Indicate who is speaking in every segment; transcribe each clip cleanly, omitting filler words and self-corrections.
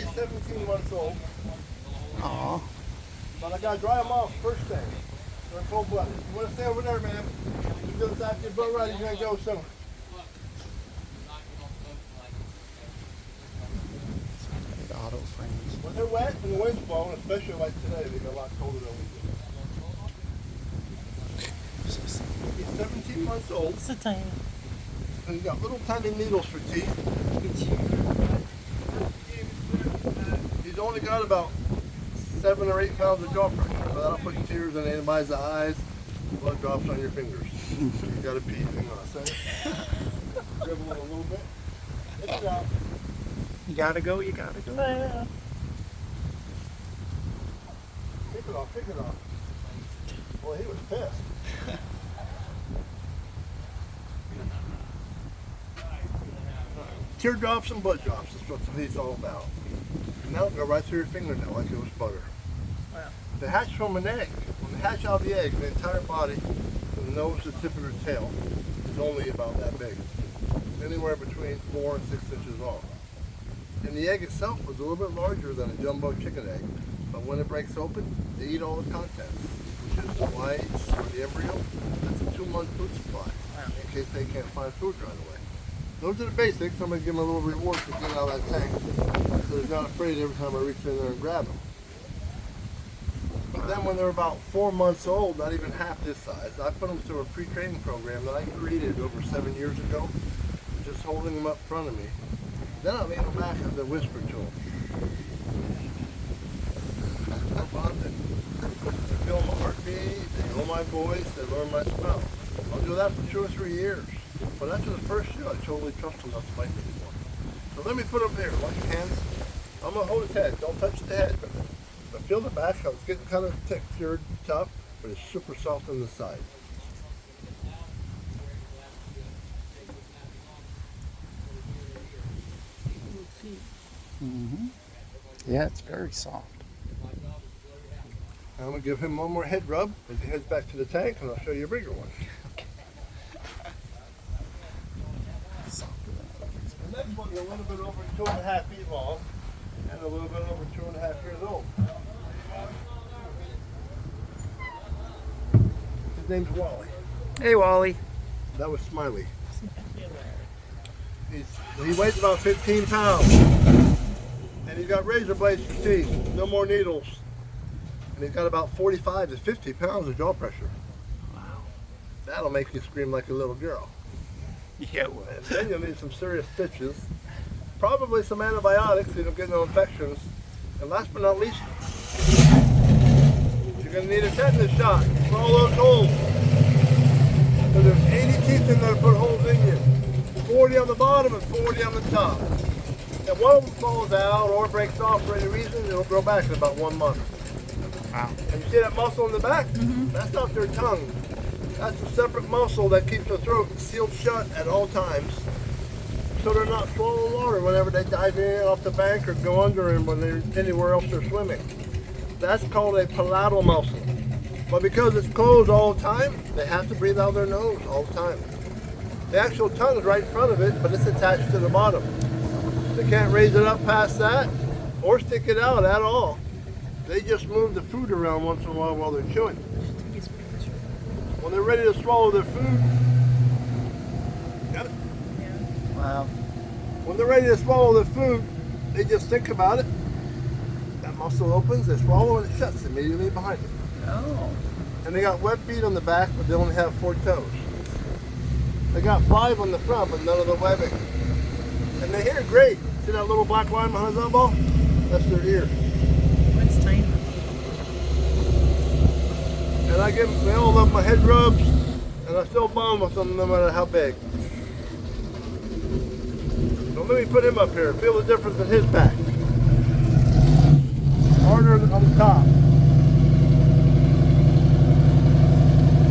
Speaker 1: probably 17 months old.
Speaker 2: Aw.
Speaker 1: But I gotta dry them off first thing. They're cold blooded. You wanna stay over there, man? You do this after your boat ride, you're gonna go soon.
Speaker 2: Auto frames.
Speaker 1: When they're wet and the wind's blowing, especially like today, they get a lot colder than we do. He's 17 months old.
Speaker 3: It's a tiny.
Speaker 1: And he's got little tiny needles for teeth. He's only got about 7 or 8 pounds of jaw pressure, so that'll put tears in anybody's eyes, blood drops on your fingers. You gotta pee, hang on a second. Dribble it a little bit. Take it out.
Speaker 2: You gotta go, you gotta go.
Speaker 1: Take it off, take it off. Boy, he was pissed. Teardrops and blood drops is what he's all about. And that'll go right through your fingernail like it was butter.
Speaker 3: Wow.
Speaker 1: They hatch from an egg. When they hatch out of the egg, the entire body, from the nose to the tip of your tail, is only about that big. Anywhere between 4 and 6 inches long. And the egg itself was a little bit larger than a jumbo chicken egg. But when it breaks open, they eat all the contents, which is the whites or the embryo. That's a 2-month food supply, in case they can't find food right away. Those are the basics. I'm going to give them a little reward for getting out of that tank, so they're not afraid every time I reach in there and grab them. But then when they're about 4 months old, not even half this size, I put them through a pre-training program that I created over 7 years ago, just holding them up in front of me. Then I lean them back and I whisper to them. They're bonding. They feel my heartbeat, they know my voice, they learn my smell. I'll do that for 2 or 3 years. But after the first year, I totally trust them not to bite me anymore. So let me put them here, watch your hands. I'm going to hold his head, don't touch the head. But feel the back, it's getting kind of textured, tough, but it's super soft on the side.
Speaker 2: Yeah, it's very soft.
Speaker 1: I'm going to give him one more head rub as he heads back to the tank, and I'll show you a bigger one. The next one's a little bit over 2.5 feet long and a little bit over 2.5 years old. His name's Wally.
Speaker 2: Hey, Wally.
Speaker 1: That was Smiley. He weighs about 15 pounds. And he's got razor blades for teeth, no more needles. And he's got about 45 to 50 pounds of jaw pressure.
Speaker 2: Wow.
Speaker 1: That'll make you scream like a little girl.
Speaker 2: Yeah, it would.
Speaker 1: And then you'll need some serious stitches, probably some antibiotics so you don't get no infections. And last but not least, you're going to need a tetanus shot for all those holes. So there's 80 teeth in there to put holes in you. 40 on the bottom and 40 on the top. If one of them falls out or breaks off for any reason, it'll grow back in about 1 month.
Speaker 2: Wow.
Speaker 1: And you see that muscle in the back? That's not their tongue. That's a separate muscle that keeps the throat sealed shut at all times, so they're not swallowing water whenever they dive in off the bank or go under and when they're anywhere else they're swimming. That's called a palatal muscle. But because it's closed all the time, they have to breathe out their nose all the time. The actual tongue is right in front of it, but it's attached to the bottom. They can't raise it up past that or stick it out at all. They just move the food around once in a while they're chewing. When they're ready to swallow their food, got it?
Speaker 2: Wow.
Speaker 1: When they're ready to swallow their food, they just think about it. That muscle opens, they swallow, and it shuts immediately behind it.
Speaker 2: Oh.
Speaker 1: And they got web feet on the back, but they only have 4 toes. They got 5 on the front, but none of the webbing. And they hear great. See that little black line behind his eyeball? That's their ear.
Speaker 3: It's tiny.
Speaker 1: And I give them all of my head rubs, and I still bond with them no matter how big. So let me put him up here. Feel the difference in his back. Harder on the top.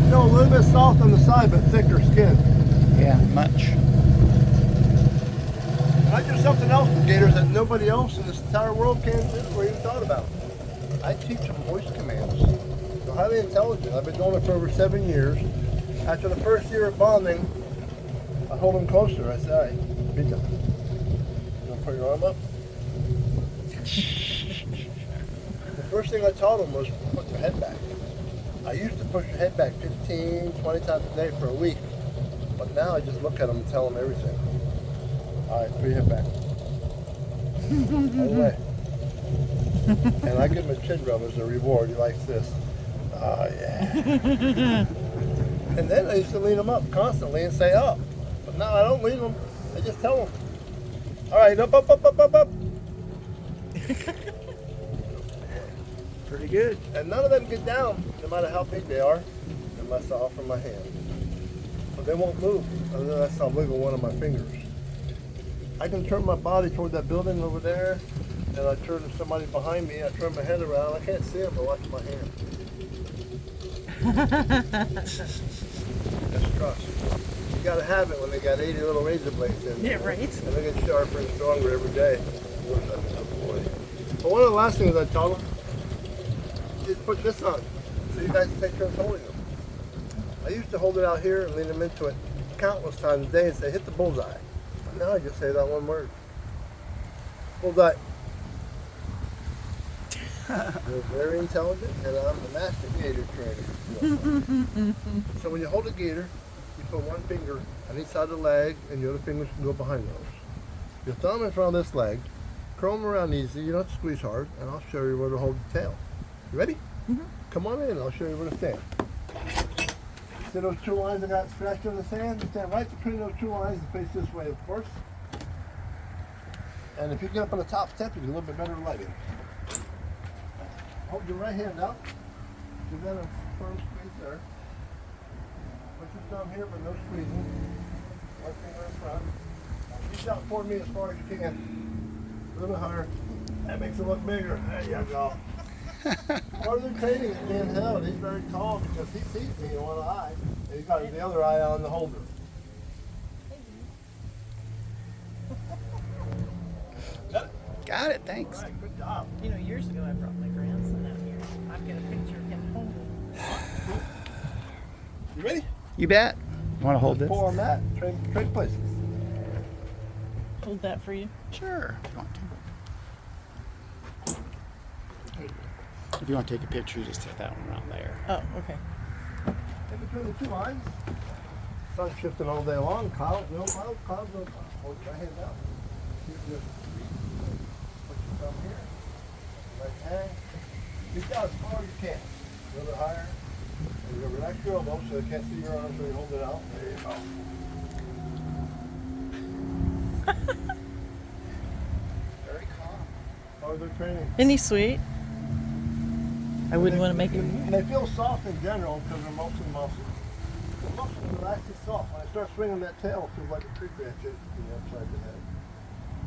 Speaker 1: You know, a little bit soft on the side, but thicker skin.
Speaker 2: Yeah, much.
Speaker 1: And I do something else with gators that nobody else in this entire world can do or even thought about. I teach them voice commands. They're highly intelligent. I've been doing it for over 7 years. After the first year of bonding, I hold them closer. I say, all right, big time. You want to put your arm up? The first thing I taught them was put their head back. I used to push their head back 15, 20 times a day for a week. But now I just look at them and tell them everything. All right, put your head back. All the way. And I give him a chin rub as a reward. He likes this. Oh, yeah. And then I used to lean him up constantly and say up. But now I don't lean him. I just tell him. All right, up, up, up, up, up, up.
Speaker 2: Pretty good.
Speaker 1: And none of them get down, no matter how big they are, unless I offer my hand. But they won't move unless I wiggle one of my fingers. I can turn my body toward that building over there, and I turn to somebody behind me. I turn my head around. I can't see them, but watch my hand. That's trust. You gotta have it when they got 80 little razor blades in.
Speaker 3: Yeah, right.
Speaker 1: And they get sharper and stronger every day. But one of the last things I taught them is put this on, so you guys take turns holding them. I used to hold it out here and lean them into it countless times a day and say, hit the bullseye. But now I just say that one word. Bullseye. They're very intelligent, and I'm the master gator trainer. So when you hold a gator, you put one finger on each side of the leg, and the other fingers can go behind those. Your thumb in front of this leg, curl them around easy, you don't have to squeeze hard, and I'll show you where to hold the tail. You ready?
Speaker 3: Mm-hmm.
Speaker 1: Come on in, I'll show you where to stand. See those two lines I got scratched on the sand? You stand right between those two lines and face this way, of course. And if you get up on the top step, you get a little bit better lighting. Hold your right hand out. Give that a firm squeeze there. Put your thumb here, but no squeezing. One finger in front. Reach out toward me as far as you can. A little bit higher. That makes it look bigger. There you go. Part of the training is being held. He's very tall because he sees me in one eye, and he's got the other eye on the holder.
Speaker 2: Got it, thanks.
Speaker 1: All right, good job.
Speaker 3: You know, years ago I brought my grandson out here. I've got a picture of him holding.
Speaker 1: You ready?
Speaker 2: You bet. You want to hold this?
Speaker 1: Pull on that. Trade places.
Speaker 3: Hold that for you.
Speaker 2: Sure. If you want to. If you want to take a picture, just take that one around there.
Speaker 3: Oh, okay.
Speaker 1: In between the two lines. Sun's shifting all day long. Clouds, no clouds, clouds, no clouds. Hold your hand out. Put your thumb here. Right hand. Reach out as far as you can. A little bit higher. And you relax your elbow so they can't see your arms when you hold it out. There you go. Very calm. Further training.
Speaker 3: Isn't he sweet? I wouldn't want to make him.
Speaker 1: And they feel soft in general because they're mostly muscles. The muscles are actually soft. When I start swinging that tail, it feels like a tree branch in the upside of the head.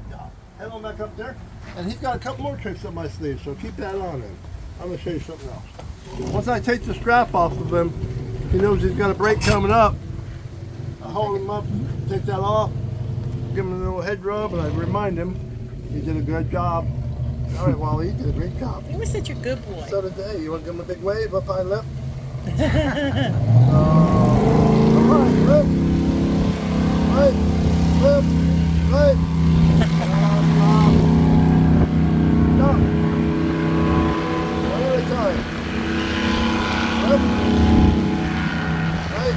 Speaker 1: Yeah. Head on back up there. And he's got a couple more tricks up my sleeve, so keep that on him. I'm going to show you something else. Once I take the strap off of him, he knows he's got a break coming up. I hold him up, take that off, give him a little head rub, and I remind him he did a good job. All right, Wally, you did a great job.
Speaker 3: You always said you're a good boy.
Speaker 1: So today, you want to give him a big wave up high left? All right, left, right, left, right. Stop. One at a time. Left, right.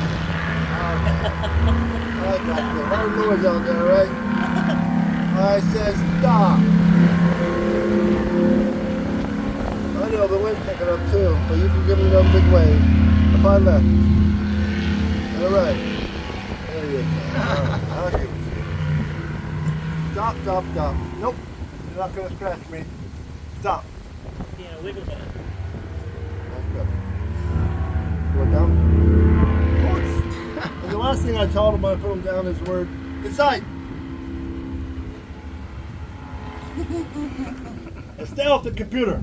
Speaker 1: All right, back there. A lot of noise out there, right? I said stop. I know the wind's picking up too, but you can give me another big wave. Up high left. All right. There you go. All right. I'll give it to you. Stop, stop, stop. Nope. You're not going to scratch me. Stop.
Speaker 3: Yeah, wiggle that.
Speaker 1: That's good. Going down? Of course. And the last thing I told him when I put him down is the word inside. And stay off the computer.